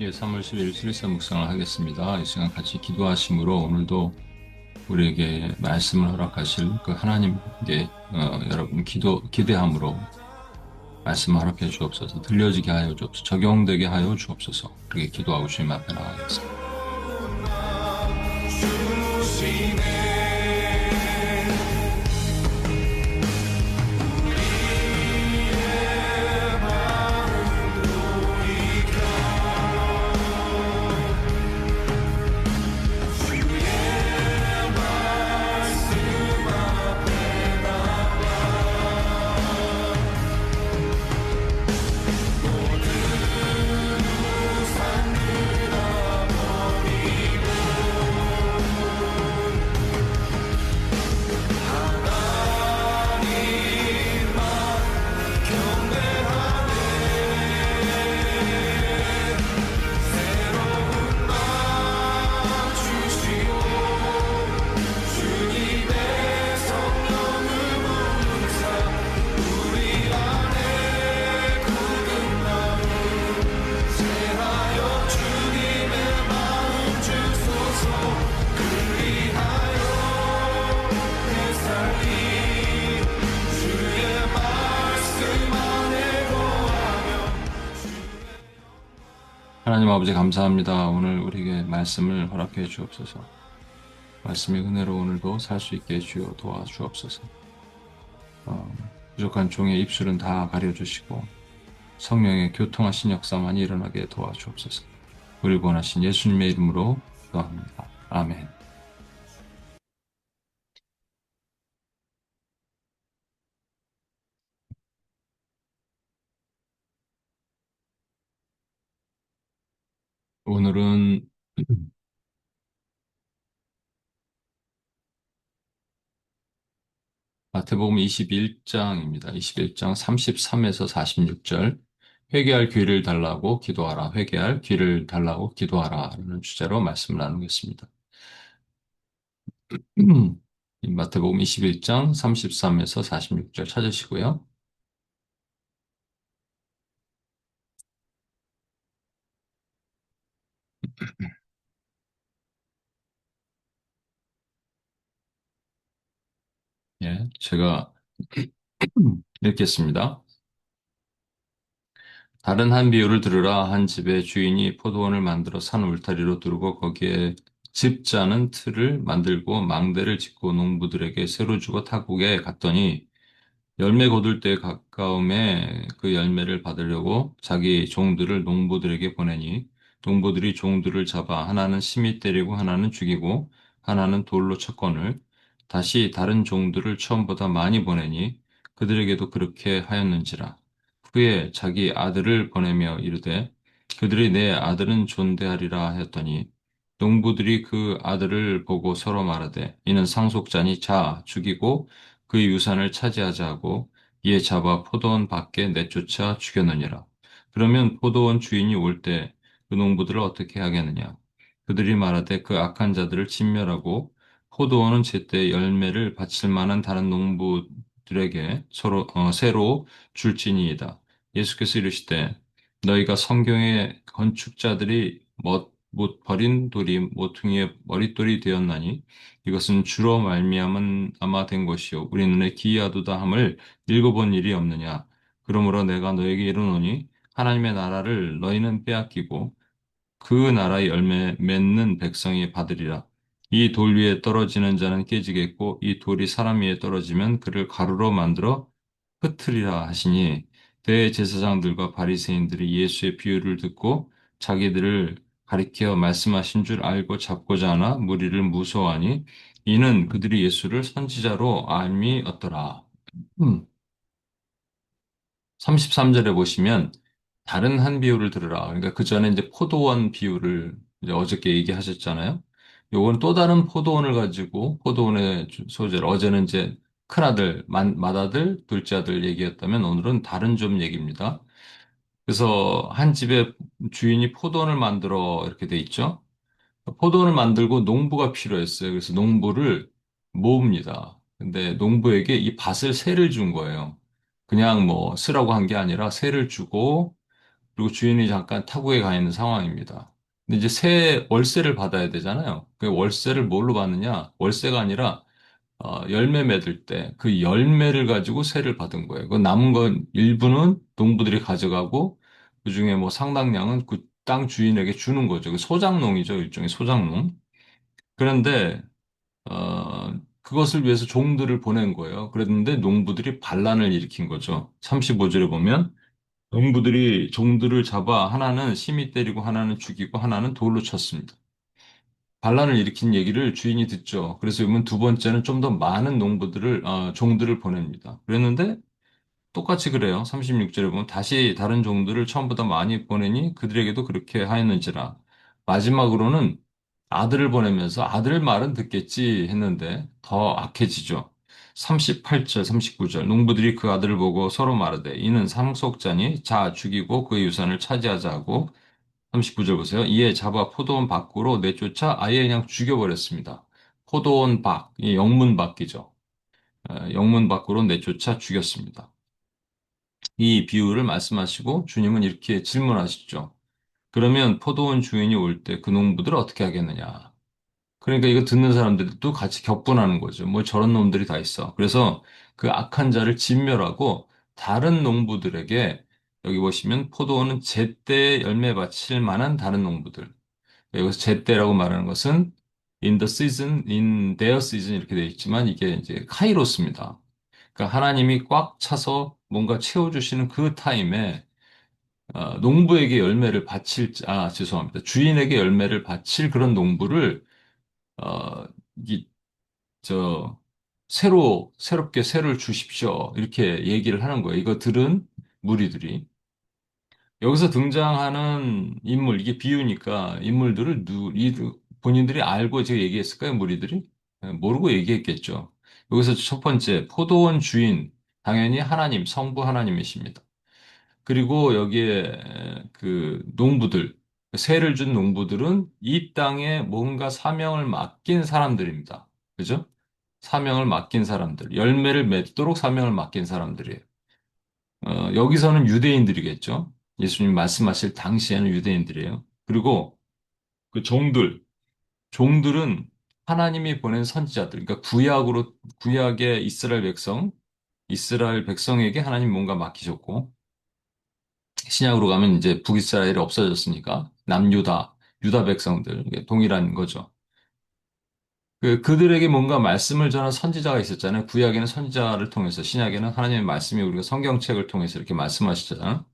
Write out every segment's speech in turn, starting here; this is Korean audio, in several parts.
예, 3월 10일 실사 묵상을 하겠습니다. 이 시간 같이 기도하심으로 오늘도 우리에게 말씀을 허락하실 그 하나님께 여러분 기대함으로 말씀을 허락해 주옵소서. 들려지게 하여 주옵소서. 적용되게 하여 주옵소서. 그렇게 기도하고 주님 앞에 나가겠습니다. 하나님 아버지 감사합니다. 오늘 우리에게 말씀을 허락해 주옵소서. 말씀이 은혜로 오늘도 살 수 있게 주여 도와주옵소서. 어, 부족한 종의 입술은 다 가려주시고 성령의 교통하신 역사만 일어나게 도와주옵소서. 우리 원하신 예수님의 이름으로 기도합니다. 아멘. 오늘은 마태복음 21장입니다. 21장 33에서 46절. 회개할 귀를 달라고 기도하라. 회개할 귀를 달라고 기도하라. 라는 주제로 말씀을 나누겠습니다. 이 마태복음 21장 33에서 46절 찾으시고요. 예, 제가 읽겠습니다. 다른 한 비유를 들으라. 한 집의 주인이 포도원을 만들어 산 울타리로 두르고 거기에 집 짜는 틀을 만들고 망대를 짓고 농부들에게 새로 주고 타국에 갔더니 열매 거둘 때 가까움에 그 열매를 받으려고 자기 종들을 농부들에게 보내니 농부들이 종들을 잡아 하나는 심히 때리고 하나는 죽이고 하나는 돌로 쳤거늘 다시 다른 종들을 처음보다 많이 보내니 그들에게도 그렇게 하였는지라. 후에 자기 아들을 보내며 이르되 그들이 내 아들은 존대하리라 하였더니 농부들이 그 아들을 보고 서로 말하되 이는 상속자니 자 죽이고 그의 유산을 차지하자 하고 이에 잡아 포도원 밖에 내쫓아 죽였느니라. 그러면 포도원 주인이 올 때 그 농부들을 어떻게 하겠느냐? 그들이 말하되 그 악한 자들을 진멸하고 포도원은 제때 열매를 바칠 만한 다른 농부들에게 새로 줄지니이다. 예수께서 이르시되 너희가 성경의 건축자들이 못 버린 돌이 모퉁이의 머릿돌이 되었나니 이것은 주로 말미암은 아마 된 것이요 우리 눈에 기이하도다 함을 읽어본 일이 없느냐. 그러므로 내가 너에게 이르노니 하나님의 나라를 너희는 빼앗기고 그 나라의 열매 맺는 백성이 받으리라. 이 돌 위에 떨어지는 자는 깨지겠고 이 돌이 사람 위에 떨어지면 그를 가루로 만들어 흩으리라 하시니 대제사장들과 바리새인들이 예수의 비유를 듣고 자기들을 가리켜 말씀하신 줄 알고 잡고자 하나 무리를 무서워하니 이는 그들이 예수를 선지자로 알미었더라. 33절에 보시면 다른 한 비유를 들으라. 그러니까 그 전에 이제 포도원 비유를 이제 어저께 얘기하셨잖아요. 요건 또 다른 포도원을 가지고 포도원의 소재를 어제는 이제 큰아들, 맏아들, 둘째 아들 얘기했다면 오늘은 다른 좀 얘기입니다. 그래서 한 집의 주인이 포도원을 만들어 이렇게 돼 있죠. 포도원을 만들고 농부가 필요했어요. 그래서 농부를 모읍니다. 근데 농부에게 이 밭을 세를 준 거예요. 그냥 뭐 쓰라고 한 게 아니라 세를 주고 그리고 주인이 잠깐 타국에 가 있는 상황입니다. 근데 이제 새 월세를 받아야 되잖아요. 그 월세를 뭘로 받느냐? 월세가 아니라 열매 맺을 때 그 열매를 가지고 세를 받은 거예요. 그 남은 건 일부는 농부들이 가져가고 그중에 뭐 상당량은 그 땅 주인에게 주는 거죠. 그 소작농이죠. 일종의 소작농. 그런데 그것을 위해서 종들을 보낸 거예요. 그랬는데 농부들이 반란을 일으킨 거죠. 35절에 보면 농부들이 종들을 잡아 하나는 심히 때리고 하나는 죽이고 하나는 돌로 쳤습니다. 반란을 일으킨 얘기를 주인이 듣죠. 그래서 그러면 두 번째는 좀 더 많은 종들을 보냅니다. 그랬는데 똑같이 그래요. 36절에 보면 다시 다른 종들을 처음보다 많이 보내니 그들에게도 그렇게 하였는지라. 마지막으로는 아들을 보내면서 아들 말은 듣겠지 했는데 더 악해지죠. 38절, 39절 농부들이 그 아들을 보고 서로 마르되 이는 상속자니 자 죽이고 그의 유산을 차지하자 하고 39절 보세요. 이에 잡아 포도원 밖으로 내쫓아 아예 그냥 죽여버렸습니다. 포도원 밖, 이 영문 밖이죠. 영문 밖으로 내쫓아 죽였습니다. 이 비유를 말씀하시고 주님은 이렇게 질문하시죠. 그러면 포도원 주인이 올 때 그 농부들을 어떻게 하겠느냐? 그러니까 이거 듣는 사람들도 같이 격분하는 거죠. 뭐 저런 놈들이 다 있어. 그래서 그 악한 자를 진멸하고 다른 농부들에게 여기 보시면 포도원은 제때 열매 바칠 만한 다른 농부들. 여기서 제때라고 말하는 것은 in the season, in their season 이렇게 되어 있지만 이게 이제 카이로스입니다. 그러니까 하나님이 꽉 차서 뭔가 채워주시는 그 타임에 농부에게 죄송합니다. 주인에게 열매를 바칠 그런 농부를 어, 이, 저, 새롭게 새를 주십시오. 이렇게 얘기를 하는 거예요. 이거 들은 무리들이. 여기서 등장하는 인물, 이게 비유니까 인물들을 본인들이 알고 제가 얘기했을까요? 무리들이? 모르고 얘기했겠죠. 여기서 첫 번째, 포도원 주인, 당연히 하나님, 성부 하나님이십니다. 그리고 여기에 그 농부들, 세를 준 농부들은 이 땅에 뭔가 사명을 맡긴 사람들입니다. 그죠? 사명을 맡긴 사람들, 열매를 맺도록 사명을 맡긴 사람들이에요. 여기서는 유대인들이겠죠. 예수님 말씀하실 당시에는 유대인들이에요. 그리고 그 종들은 하나님이 보낸 선지자들, 그러니까 구약의 이스라엘 백성에게 하나님 뭔가 맡기셨고, 신약으로 가면 이제 북이스라엘이 없어졌으니까 유다 백성들, 이게 동일한 거죠. 그들에게 뭔가 말씀을 전한 선지자가 있었잖아요. 구약에는 선지자를 통해서, 신약에는 하나님의 말씀이 우리가 성경책을 통해서 이렇게 말씀하시잖아요.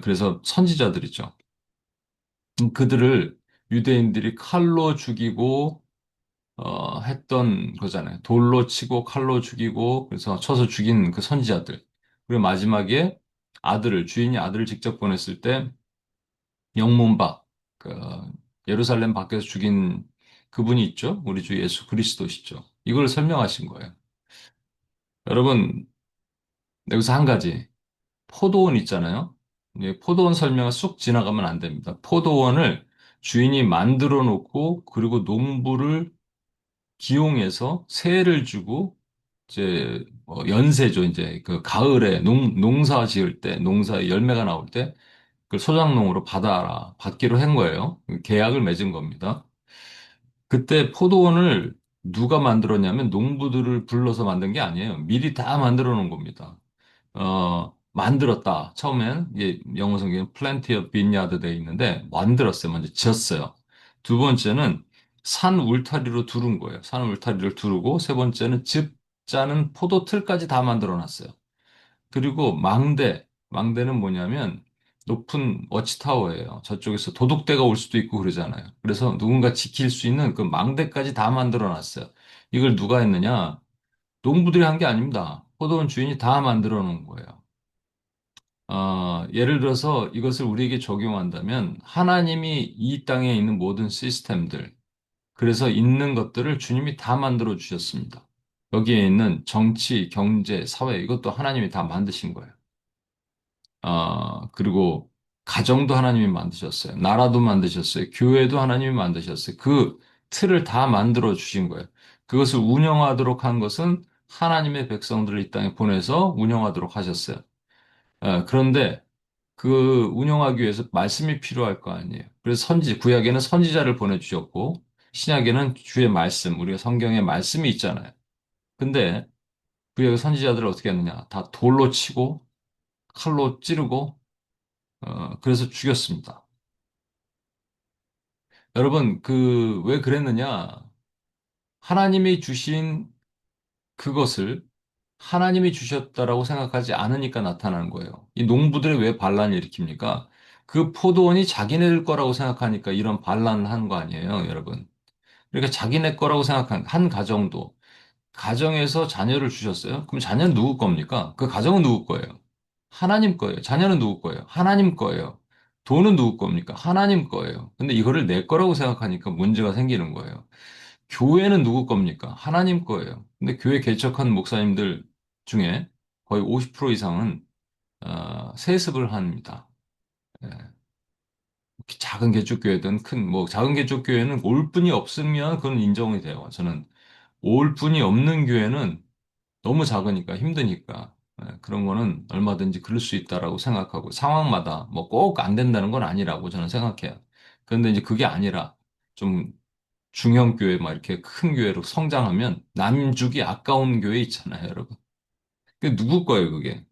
그래서 선지자들이죠. 그들을 유대인들이 칼로 죽이고 했던 거잖아요. 돌로 치고 칼로 죽이고 그래서 쳐서 죽인 그 선지자들. 그리고 마지막에 주인이 아들을 직접 보냈을 때 영문 밖, 그 예루살렘 밖에서 죽인 그분이 있죠. 우리 주 예수 그리스도시죠. 이걸 설명하신 거예요. 여러분, 여기서 한 가지. 포도원 있잖아요. 포도원 설명을 쑥 지나가면 안 됩니다. 포도원을 주인이 만들어 놓고 그리고 농부를 기용해서 세를 주고 이제 연세죠. 이제 그 가을에 농사 지을 때 농사에 열매가 나올 때 그걸 소작농으로 받기로 한 거예요. 계약을 맺은 겁니다. 그때 포도원을 누가 만들었냐면 농부들을 불러서 만든 게 아니에요. 미리 다 만들어 놓은 겁니다. 만들었다. 처음엔 이게 영어 성경에 plenty of vineyard 돼 있는데 만들었어요. 먼저 지었어요. 두 번째는 산 울타리로 두른 거예요. 산 울타리를 두르고 세 번째는 즙 짜는 포도 틀까지 다 만들어 놨어요. 그리고 망대는 뭐냐면 높은 워치타워예요. 저쪽에서 도둑대가 올 수도 있고 그러잖아요. 그래서 누군가 지킬 수 있는 그 망대까지 다 만들어 놨어요. 이걸 누가 했느냐? 농부들이 한 게 아닙니다. 포도원 주인이 다 만들어 놓은 거예요. 예를 들어서 이것을 우리에게 적용한다면 하나님이 이 땅에 있는 모든 시스템들, 그래서 있는 것들을 주님이 다 만들어 주셨습니다. 여기에 있는 정치, 경제, 사회, 이것도 하나님이 다 만드신 거예요. 그리고 가정도 하나님이 만드셨어요. 나라도 만드셨어요. 교회도 하나님이 만드셨어요. 그 틀을 다 만들어 주신 거예요. 그것을 운영하도록 한 것은 하나님의 백성들을 이 땅에 보내서 운영하도록 하셨어요. 그런데 그 운영하기 위해서 말씀이 필요할 거 아니에요. 그래서 구약에는 선지자를 보내주셨고, 신약에는 주의 말씀, 우리가 성경에 말씀이 있잖아요. 근데 구약의 선지자들을 어떻게 했느냐? 다 돌로 치고, 칼로 찌르고, 그래서 죽였습니다. 여러분, 왜 그랬느냐? 하나님이 주신 그것을 하나님이 주셨다라고 생각하지 않으니까 나타나는 거예요. 이 농부들이 왜 반란을 일으킵니까? 그 포도원이 자기네들 거라고 생각하니까 이런 반란을 하는 거 아니에요, 여러분. 그러니까 자기네 거라고 생각한 한 가정도 가정에서 자녀를 주셨어요? 그럼 자녀는 누구 겁니까? 그 가정은 누구 거예요? 하나님 거예요. 자녀는 누구 거예요? 하나님 거예요. 돈은 누구 겁니까? 하나님 거예요. 근데 이거를 내 거라고 생각하니까 문제가 생기는 거예요. 교회는 누구 겁니까? 하나님 거예요. 근데 교회 개척한 목사님들 중에 거의 50% 이상은 세습을 합니다. 예. 작은 개척교회든 작은 개척교회는 올 분이 없으면 그건 인정이 돼요. 저는 올 분이 없는 교회는 너무 작으니까 힘드니까 그런 거는 얼마든지 그럴 수 있다라고 생각하고 상황마다 뭐 꼭 안 된다는 건 아니라고 저는 생각해요. 그런데 이제 그게 아니라 좀 중형 교회 막 이렇게 큰 교회로 성장하면 남주기 아까운 교회 있잖아요, 여러분. 그게 누구 거예요, 그게?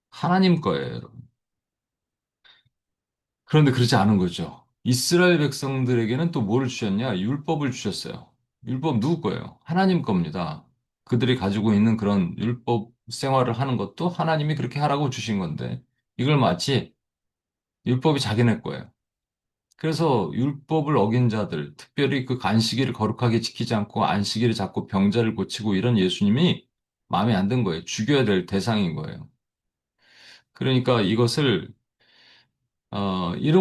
하나님 거예요, 여러분. 그런데 그렇지 않은 거죠. 이스라엘 백성들에게는 또 뭐를 주셨냐? 율법을 주셨어요. 율법 누구 거예요? 하나님 겁니다. 그들이 가지고 있는 그런 율법 생활을 하는 것도 하나님이 그렇게 하라고 주신 건데, 이걸 마치 율법이 자기네 거예요. 그래서 율법을 어긴 자들, 특별히 그 안식일을 거룩하게 지키지 않고 안식일을 자꾸 병자를 고치고 이런 예수님이 마음에 안 든 거예요. 죽여야 될 대상인 거예요. 그러니까 이런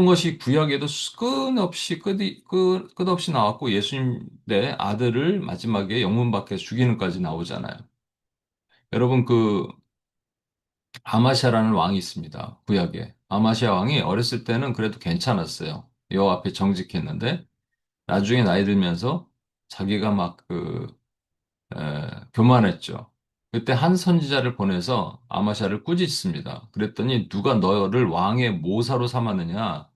것이 구약에도 끝없이 나왔고 예수님 의 아들을 마지막에 영문 밖에서 죽이는까지 나오잖아요. 여러분, 아마샤라는 왕이 있습니다. 구약에. 아마샤 왕이 어렸을 때는 그래도 괜찮았어요. 여호와 앞에 정직했는데, 나중에 나이 들면서 자기가 교만했죠. 그때 한 선지자를 보내서 아마샤를 꾸짖습니다. 그랬더니 누가 너를 왕의 모사로 삼았느냐?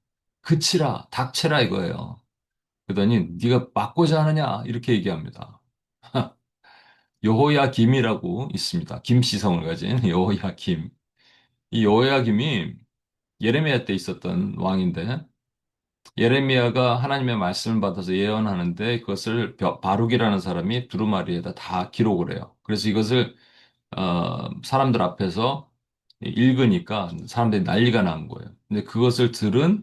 그치라, 닥쳐라 이거예요. 그러더니 네가 막고자 하느냐? 이렇게 얘기합니다. 여호야김이라고 있습니다. 김씨성을 가진 여호야김. 이 여호야김이 예레미야 때 있었던 왕인데 예레미야가 하나님의 말씀을 받아서 예언하는데 그것을 바룩이라는 사람이 두루마리에다 다 기록을 해요. 그래서 이것을 사람들 앞에서 읽으니까 사람들이 난리가 난 거예요. 근데 그것을 들은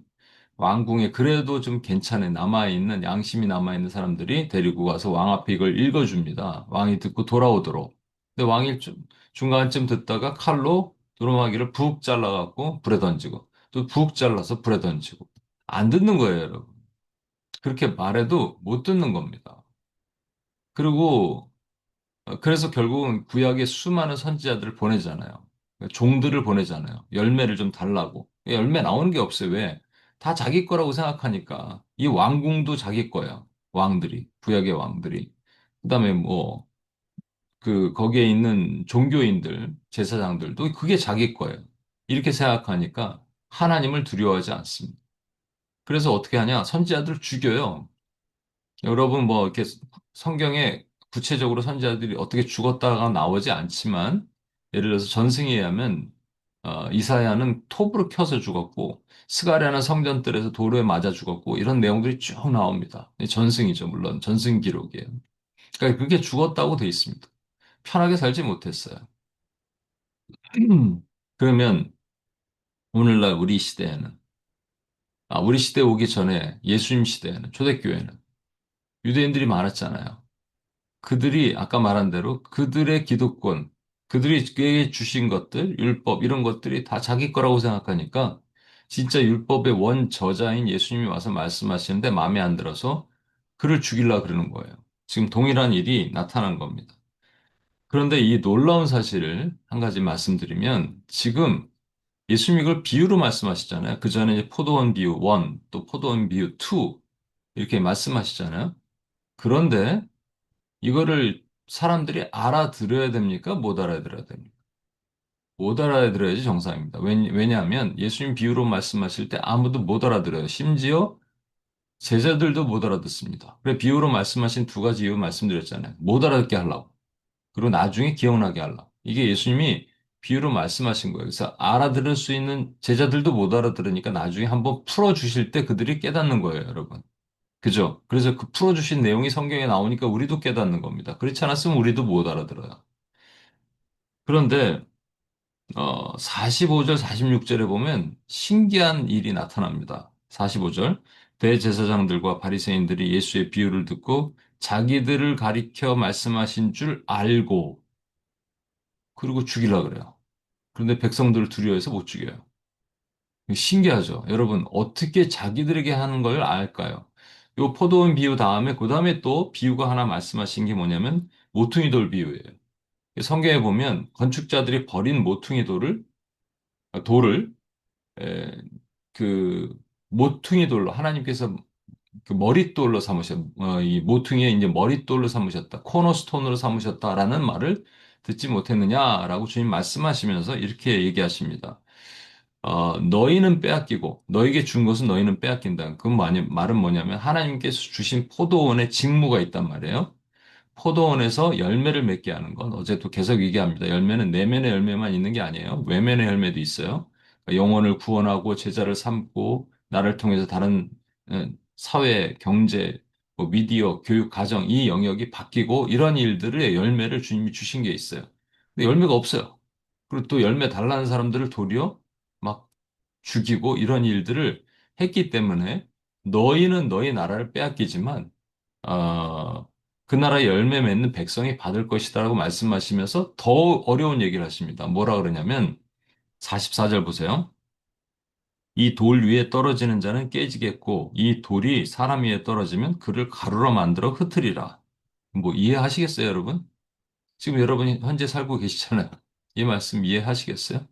왕궁에 그래도 좀 괜찮은 남아있는 양심이 남아있는 사람들이 데리고 가서 왕 앞에 이걸 읽어줍니다. 왕이 듣고 돌아오도록. 근데 왕이 중간쯤 듣다가 칼로 두루마기를 푹 잘라갖고 불에 던지고 또 푹 잘라서 불에 던지고 안 듣는 거예요, 여러분. 그렇게 말해도 못 듣는 겁니다. 그리고 그래서 결국은 구약에 수많은 선지자들을 보내잖아요. 종들을 보내잖아요. 열매를 좀 달라고. 열매 나오는 게 없어요. 왜? 다 자기 거라고 생각하니까. 이 왕궁도 자기 거야. 왕들이. 구약의 왕들이. 그다음에 거기에 있는 종교인들, 제사장들도 그게 자기 거예요. 이렇게 생각하니까 하나님을 두려워하지 않습니다. 그래서 어떻게 하냐? 선지자들을 죽여요. 여러분 이렇게 성경에 구체적으로 선지자들이 어떻게 죽었다가 나오지 않지만 예를 들어서 전승에 의하면 이사야는 톱으로 켜서 죽었고 스가랴는 성전들에서 돌에 맞아 죽었고 이런 내용들이 쭉 나옵니다. 전승이죠, 물론 전승 기록이에요. 그러니까 그게 죽었다고 돼 있습니다. 편하게 살지 못했어요. 그러면 오늘날 우리 시대에는 우리 시대 오기 전에 예수님 시대에는 초대교회는 유대인들이 많았잖아요. 그들이 아까 말한 대로 그들의 기득권, 그들이 그에게 주신 것들, 율법, 이런 것들이 다 자기 거라고 생각하니까 진짜 율법의 원 저자인 예수님이 와서 말씀하시는데 마음에 안 들어서 그를 죽이려고 그러는 거예요. 지금 동일한 일이 나타난 겁니다. 그런데 이 놀라운 사실을 한 가지 말씀드리면 지금 예수님이 이걸 비유로 말씀하시잖아요. 그 전에 이제 포도원 비유 1, 또 포도원 비유 2 이렇게 말씀하시잖아요. 그런데 이거를 사람들이 알아들어야 됩니까? 못 알아들어야 됩니까? 못 알아들어야지 정상입니다. 왜냐하면 예수님 비유로 말씀하실 때 아무도 못 알아들어요. 심지어 제자들도 못 알아듣습니다. 그래, 비유로 말씀하신 두 가지 이유 말씀드렸잖아요. 못 알아듣게 하려고. 그리고 나중에 기억나게 하려고. 이게 예수님이 비유로 말씀하신 거예요. 그래서 알아들을 수 있는 제자들도 못 알아들으니까 나중에 한번 풀어주실 때 그들이 깨닫는 거예요, 여러분. 그죠? 그래서 그 풀어주신 내용이 성경에 나오니까 우리도 깨닫는 겁니다. 그렇지 않았으면 우리도 못 알아들어요. 그런데 45절, 46절에 보면 신기한 일이 나타납니다. 45절. 대제사장들과 바리새인들이 예수의 비유를 듣고 자기들을 가리켜 말씀하신 줄 알고 그리고 죽이려 그래요. 그런데 백성들을 두려워해서 못 죽여요. 신기하죠? 여러분, 어떻게 자기들에게 하는 걸 알까요? 요 포도원 비유 다음에 그 다음에 또 비유가 하나 말씀하신 게 뭐냐면 모퉁이 돌 비유예요. 성경에 보면 건축자들이 버린 모퉁이 돌을 에, 그 모퉁이 돌로 하나님께서 그 머릿돌로 삼으셨, 이 모퉁이에 이제 머릿돌로 삼으셨다, 코너스톤으로 삼으셨다라는 말을 듣지 못했느냐라고 주님 말씀하시면서 이렇게 얘기하십니다. 너희는 빼앗기고 너에게 준 것은 너희는 빼앗긴다. 그 말은 뭐냐면 하나님께서 주신 포도원에 직무가 있단 말이에요. 포도원에서 열매를 맺게 하는 건 어제도 계속 얘기합니다. 열매는 내면의 열매만 있는 게 아니에요. 외면의 열매도 있어요. 그러니까 영혼을 구원하고 제자를 삼고 나를 통해서 다른 사회, 경제, 뭐 미디어, 교육, 가정 이 영역이 바뀌고 이런 일들의 열매를 주님이 주신 게 있어요. 근데 열매가 없어요. 그리고 또 열매 달라는 사람들을 도리어 막 죽이고 이런 일들을 했기 때문에 너희는 너희 나라를 빼앗기지만 어, 그 나라의 열매 맺는 백성이 받을 것이다라고 말씀하시면서 더 어려운 얘기를 하십니다. 뭐라 그러냐면 44절 보세요. 이 돌 위에 떨어지는 자는 깨지겠고 이 돌이 사람 위에 떨어지면 그를 가루로 만들어 흩으리라. 뭐 이해하시겠어요, 여러분? 지금 여러분이 현재 살고 계시잖아요. 이 말씀 이해하시겠어요?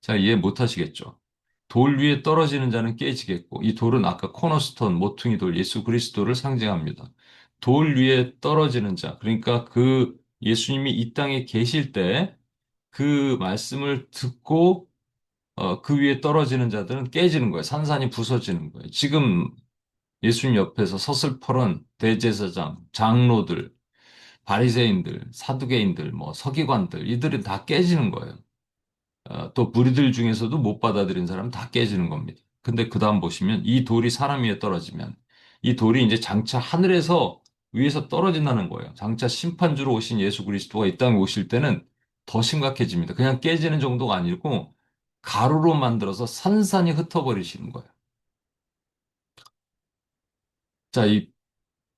잘 이해 못 하시겠죠? 돌 위에 떨어지는 자는 깨지겠고, 이 돌은 아까 코너스톤, 모퉁이 돌, 예수 그리스도를 상징합니다. 돌 위에 떨어지는 자, 그러니까 그 예수님이 이 땅에 계실 때 그 말씀을 듣고 그 위에 떨어지는 자들은 깨지는 거예요. 산산이 부서지는 거예요. 지금 예수님 옆에서 서슬퍼런 대제사장, 장로들, 바리새인들, 사두개인들, 뭐 서기관들 이들은 다 깨지는 거예요. 또 무리들 중에서도 못 받아들인 사람 다 깨지는 겁니다. 근데 그 다음 보시면 이 돌이 사람 위에 떨어지면 이 돌이 이제 장차 하늘에서 위에서 떨어진다는 거예요. 장차 심판주로 오신 예수 그리스도가 이 땅에 오실 때는 더 심각해집니다. 그냥 깨지는 정도가 아니고 가루로 만들어서 산산이 흩어버리시는 거예요. 자, 이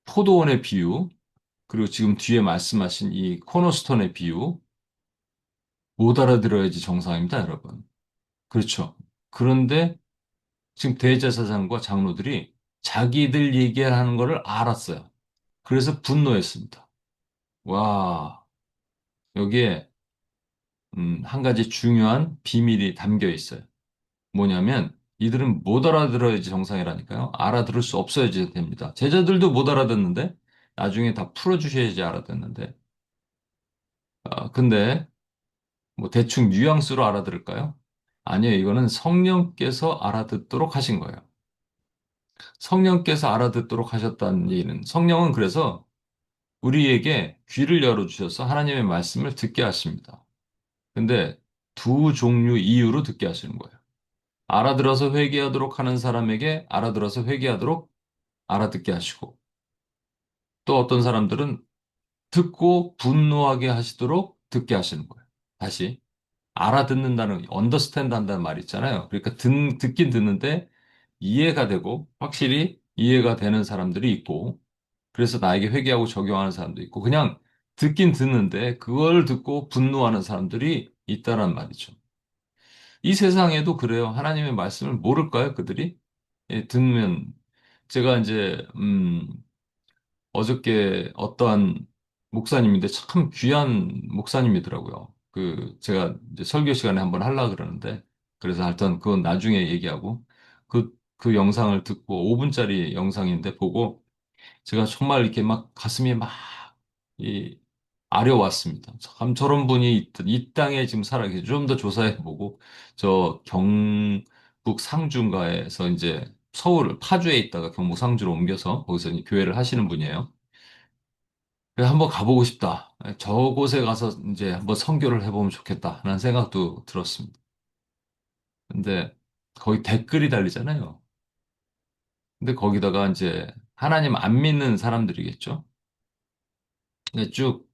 포도원의 비유, 그리고 지금 뒤에 말씀하신 이 코너스톤의 비유, 못 알아들어야지 정상입니다, 여러분. 그렇죠. 그런데 지금 대제사장과 장로들이 자기들 얘기하는 거를 알았어요. 그래서 분노했습니다. 와, 여기에 한 가지 중요한 비밀이 담겨 있어요. 뭐냐면 이들은 못 알아들어야지 정상이라니까요. 알아들을 수 없어야지 됩니다. 제자들도 못 알아듣는데 나중에 다 풀어주셔야지 알아듣는데. 근데 뭐 대충 뉘앙스로 알아들을까요? 아니요, 이거는 성령께서 알아듣도록 하신 거예요. 성령께서 알아듣도록 하셨다는 얘기는 성령은 그래서 우리에게 귀를 열어주셔서 하나님의 말씀을 듣게 하십니다. 근데 두 종류 이유로 듣게 하시는 거예요. 알아들어서 회개하도록 하는 사람에게 알아들어서 회개하도록 알아듣게 하시고 또 어떤 사람들은 듣고 분노하게 하시도록 듣게 하시는 거예요. 다시 알아듣는다는 언더스탠드 한다는 말 있잖아요. 그러니까 듣긴 듣는데 이해가 되고 확실히 이해가 되는 사람들이 있고 그래서 나에게 회개하고 적용하는 사람도 있고, 그냥 듣긴 듣는데 그걸 듣고 분노하는 사람들이 있다란 말이죠. 이 세상에도 그래요. 하나님의 말씀을 모를까요, 그들이? 예, 듣면, 제가 이제, 어저께 어떠한 목사님인데 참 귀한 목사님이더라고요. 제가 이제 설교 시간에 한번 하려고 그러는데, 그래서 하여튼 그건 나중에 얘기하고, 그 영상을 듣고 5분짜리 영상인데 보고, 제가 정말 이렇게 막 가슴이 막 아려왔습니다. 참 저런 분이 이 땅에 지금 살아 계시 좀 더 조사해보고 저 경북 상주인가에서 이제 서울 파주에 있다가 경북 상주로 옮겨서 거기서 이제 교회를 하시는 분이에요. 그래서 한번 가보고 싶다. 저곳에 가서 이제 한번 선교를 해보면 좋겠다. 라는 생각도 들었습니다. 근데 거기 댓글이 달리잖아요. 근데 거기다가 이제 하나님 안 믿는 사람들이겠죠. 근데 쭉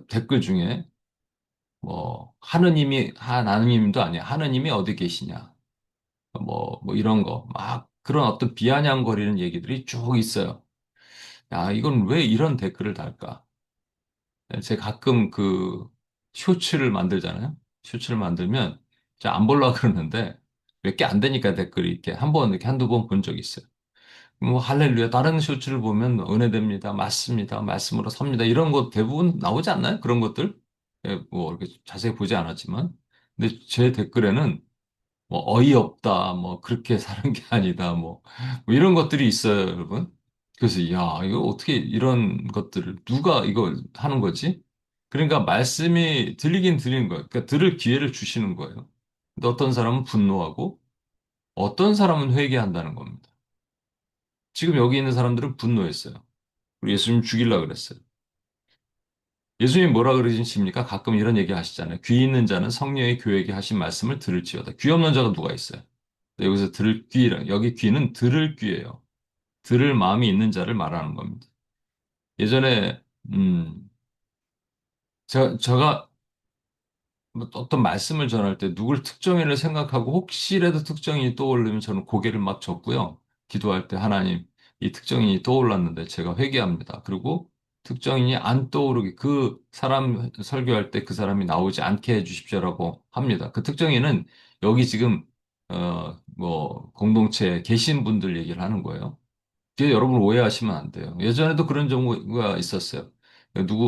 댓글 중에 뭐 하느님이 하나님도 아니야. 하느님이 어디 계시냐. 뭐 이런 거 막 그런 어떤 비아냥거리는 얘기들이 쭉 있어요. 야, 이건 왜 이런 댓글을 달까? 제가 가끔 그 쇼츠를 만들잖아요. 쇼츠를 만들면 제가 안 보려고 그러는데 몇 개 안 되니까 댓글이 이렇게 한 번, 이렇게 한두 번 본 적이 있어요. 뭐 할렐루야. 다른 쇼츠를 보면 은혜됩니다. 맞습니다. 말씀으로 섭니다. 이런 거 대부분 나오지 않나요? 그런 것들? 예, 뭐 이렇게 자세히 보지 않았지만. 근데 제 댓글에는 뭐 어이없다. 뭐 그렇게 사는 게 아니다. 뭐 이런 것들이 있어요, 여러분. 그래서 야, 이거 어떻게 이런 것들을 누가 이걸 하는 거지? 그러니까 말씀이 들리긴 들리는 거예요. 그러니까 들을 기회를 주시는 거예요. 근데 어떤 사람은 분노하고 어떤 사람은 회개한다는 겁니다. 지금 여기 있는 사람들은 분노했어요. 우리 예수님 죽이려고 그랬어요. 예수님 뭐라 그러십니까? 가끔 이런 얘기 하시잖아요. 귀 있는 자는 성령의 교회에게 하신 말씀을 들을지어다. 귀 없는 자가 누가 있어요? 여기서 들을 귀랑 여기 귀는 들을 귀예요. 들을 마음이 있는 자를 말하는 겁니다. 예전에 제가 뭐 어떤 말씀을 전할 때 누굴 특정인을 생각하고 혹시라도 특정인이 떠오르면 저는 고개를 막 젓고요. 기도할 때 하나님 이 특정인이 떠올랐는데 제가 회개합니다. 그리고 특정인이 안 떠오르게 그 사람 설교할 때 그 사람이 나오지 않게 해주십시오라고 합니다. 그 특정인은 여기 지금 뭐 공동체에 계신 분들 얘기를 하는 거예요. 이게 여러분 오해하시면 안 돼요. 예전에도 그런 경우가 있었어요.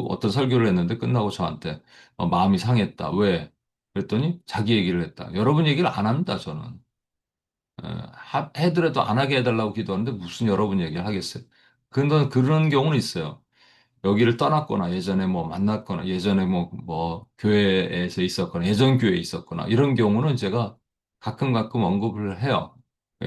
어떤 설교를 했는데 끝나고 저한테 마음이 상했다. 왜? 그랬더니 자기 얘기를 했다. 여러분 얘기를 안 합니다, 저는. 해더라도 안 하게 해달라고 기도하는데 무슨 여러분 얘기를 하겠어요. 근데 그런 경우는 있어요. 여기를 떠났거나 예전에 뭐 만났거나 예전에 뭐 교회에서 있었거나 예전 교회에 있었거나 이런 경우는 제가 가끔 언급을 해요.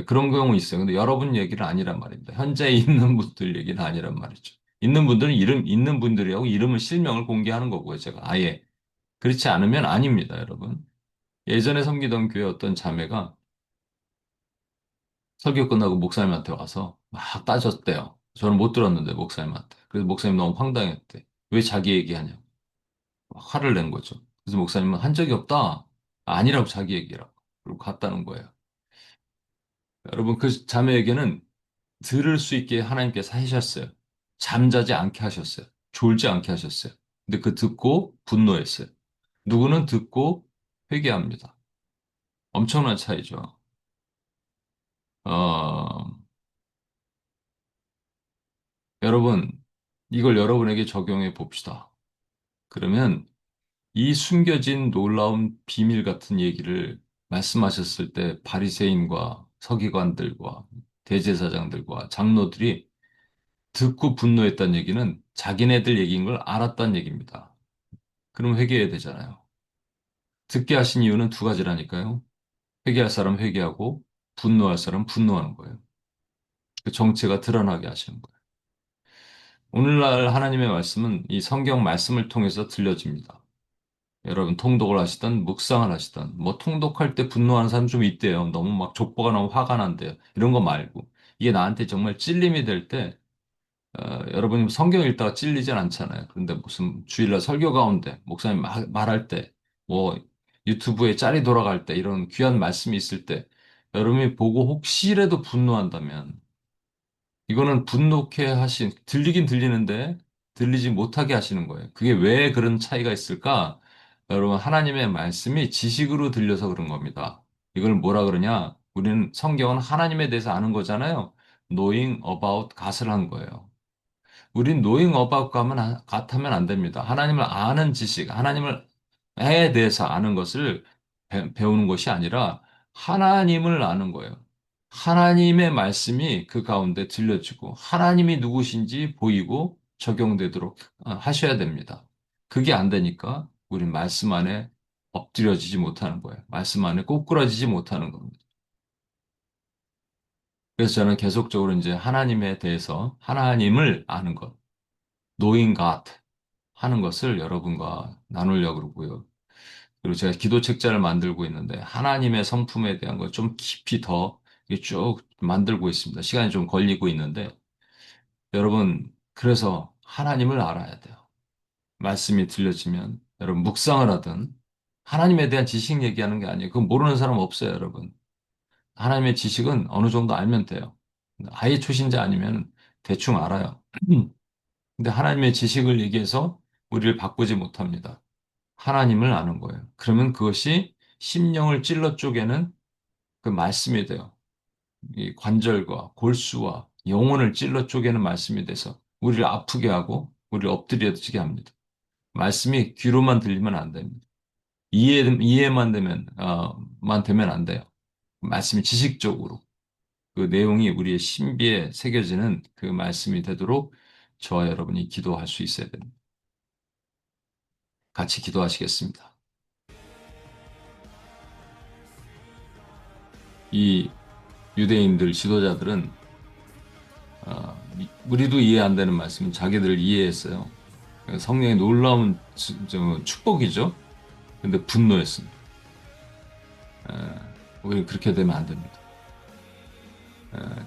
그런 경우 있어요. 근데 여러분 얘기는 아니란 말입니다. 현재 있는 분들 얘기는 아니란 말이죠. 있는 분들은 있는 분들이라고 이름을 실명을 공개하는 거고요. 제가 아예. 그렇지 않으면 아닙니다, 여러분. 예전에 섬기던 교회 어떤 자매가 설교 끝나고 목사님한테 와서 막 따졌대요. 저는 못 들었는데 목사님한테. 그래서 목사님 너무 황당했대. 왜 자기 얘기하냐고. 화를 낸 거죠. 그래서 목사님은 한 적이 없다. 아니라고 자기 얘기라고. 그리고 갔다는 거예요. 여러분, 그 자매에게는 들을 수 있게 하나님께서 하셨어요. 잠자지 않게 하셨어요. 졸지 않게 하셨어요. 근데 그 듣고 분노했어요. 누구는 듣고 회개합니다. 엄청난 차이죠. 어, 여러분, 이걸 여러분에게 적용해 봅시다. 그러면 이 숨겨진 놀라운 비밀 같은 얘기를 말씀하셨을 때 바리새인과 서기관들과 대제사장들과 장로들이 듣고 분노했다는 얘기는 자기네들 얘기인 걸 알았다는 얘기입니다. 그럼 회개해야 되잖아요. 듣게 하신 이유는 두 가지라니까요. 회개할 사람 회개하고 분노할 사람 분노하는 거예요. 그 정체가 드러나게 하시는 거예요. 오늘날 하나님의 말씀은 이 성경 말씀을 통해서 들려집니다. 여러분 통독을 하시던 묵상을 하시던 뭐 통독할 때 분노하는 사람 좀 있대요. 너무 막 족보가 너무 화가 난대요. 이런 거 말고 이게 나한테 정말 찔림이 될 때 여러분이 성경 읽다가 찔리진 않잖아요. 그런데 무슨 주일날 설교 가운데 목사님 말할 때 뭐 유튜브에 짤이 돌아갈 때 이런 귀한 말씀이 있을 때 여러분이 보고 혹시라도 분노한다면 이거는 분노케 들리긴 들리는데 들리지 못하게 하시는 거예요. 그게 왜 그런 차이가 있을까? 여러분, 하나님의 말씀이 지식으로 들려서 그런 겁니다. 이걸 뭐라 그러냐? 우리는 성경은 하나님에 대해서 아는 거잖아요. knowing about God을 한 거예요. 우린 knowing about 같으면 안 됩니다. 하나님을 아는 지식, 하나님에 대해서 아는 것을 배우는 것이 아니라 하나님을 아는 거예요. 하나님의 말씀이 그 가운데 들려지고 하나님이 누구신지 보이고 적용되도록 하셔야 됩니다. 그게 안 되니까 우리 말씀 안에 엎드려지지 못하는 거예요. 말씀 안에 꼬꾸라지지 못하는 겁니다. 그래서 저는 계속적으로 이제 하나님에 대해서 하나님을 아는 것, knowing God 하는 것을 여러분과 나누려고 그러고요. 그리고 제가 기도 책자를 만들고 있는데 하나님의 성품에 대한 걸 좀 깊이 더 이렇게 쭉 만들고 있습니다. 시간이 좀 걸리고 있는데 여러분 그래서 하나님을 알아야 돼요. 말씀이 들려지면 여러분 묵상을 하든 하나님에 대한 지식 얘기하는 게 아니에요. 그건 모르는 사람 없어요, 여러분. 하나님의 지식은 어느 정도 알면 돼요. 아예 초신자 아니면 대충 알아요. 근데 하나님의 지식을 얘기해서 우리를 바꾸지 못합니다. 하나님을 아는 거예요. 그러면 그것이 심령을 찔러 쪼개는 그 말씀이 돼요. 이 관절과 골수와 영혼을 찔러 쪼개는 말씀이 돼서 우리를 아프게 하고 우리를 엎드려지게 합니다. 말씀이 귀로만 들리면 안 됩니다. 이해만 되면, 만 되면 안 돼요. 말씀이 지식적으로 그 내용이 우리의 신비에 새겨지는 그 말씀이 되도록 저와 여러분이 기도할 수 있어야 됩니다. 같이 기도하시겠습니다. 이 유대인들 지도자들은 우리도 이해 안 되는 말씀은 자기들 이해했어요. 성령의 놀라운 축복이죠. 근데 분노했습니다. 우리 그렇게 되면 안 됩니다.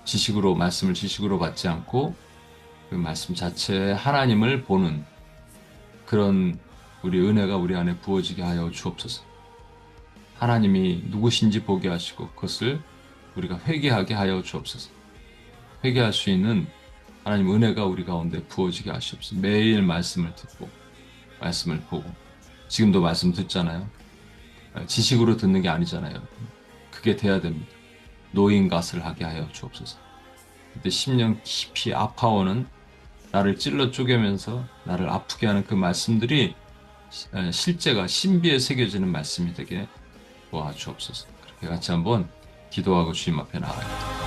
지식으로 말씀을 지식으로 받지 않고 그 말씀 자체에 하나님을 보는 그런 우리 은혜가 우리 안에 부어지게 하여 주옵소서. 하나님이 누구신지 보게 하시고 그것을 우리가 회개하게 하여 주옵소서. 회개할 수 있는 하나님 은혜가 우리 가운데 부어지게 하시옵소서. 매일 말씀을 듣고 말씀을 보고 지금도 말씀 듣잖아요. 지식으로 듣는 게 아니잖아요. 그게 돼야 됩니다. 노인 갓을 하게 하여 주옵소서. 그때 심령 깊이 아파오는 나를 찔러 쪼개면서 나를 아프게 하는 그 말씀들이 실제가 신비에 새겨지는 말씀이 되게 도와주옵소서. 그렇게 같이 한번 기도하고 주님 앞에 나가요.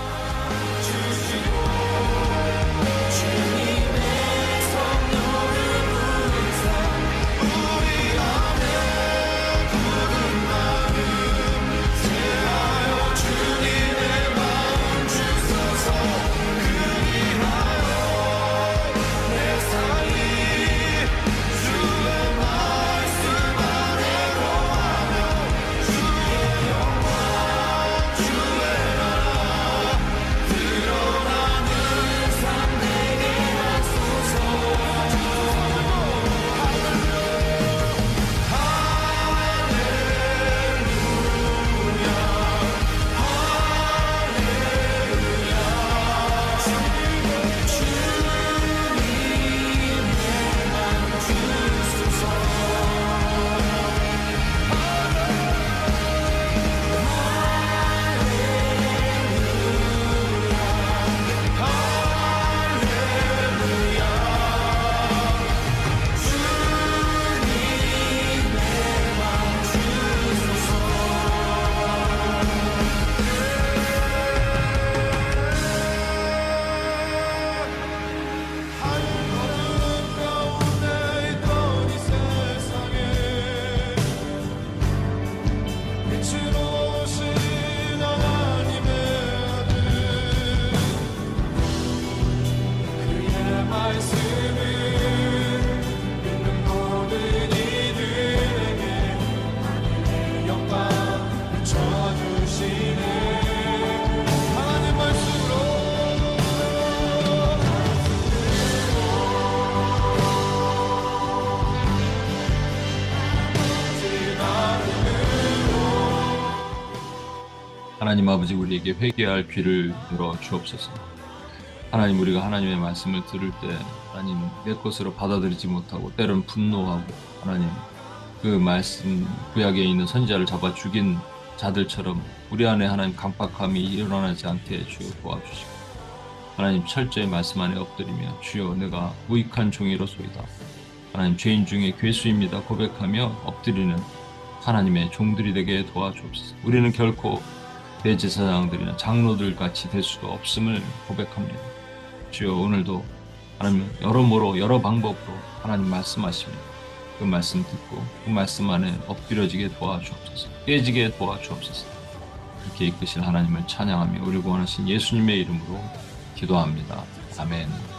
하나님 아버지 우리에게 회개할 귀를 열어 주옵소서. 하나님 우리가 하나님의 말씀을 들을 때 하나님 내 것으로 받아들이지 못하고 때로는 분노하고 하나님 그 말씀 구약에 있는 선지자를 잡아 죽인 자들처럼 우리 안에 하나님 강박함이 일어나지 않게 주여 도와주시고 하나님 철저히 말씀 안에 엎드리며 주여 내가 무익한 종이로소이다. 하나님 죄인 중에 괴수입니다 고백하며 엎드리는 하나님의 종들이 되게 도와주옵소서. 우리는 결코 대제사장들이나 장로들 같이 될 수가 없음을 고백합니다. 주여 오늘도 하나님 여러모로 여러 방법으로 하나님 말씀하십니다. 그 말씀 듣고 그 말씀 안에 엎드려지게 도와주옵소서. 깨지게 도와주옵소서. 그렇게 이끄실 하나님을 찬양하며 우리 구원하신 예수님의 이름으로 기도합니다. 아멘.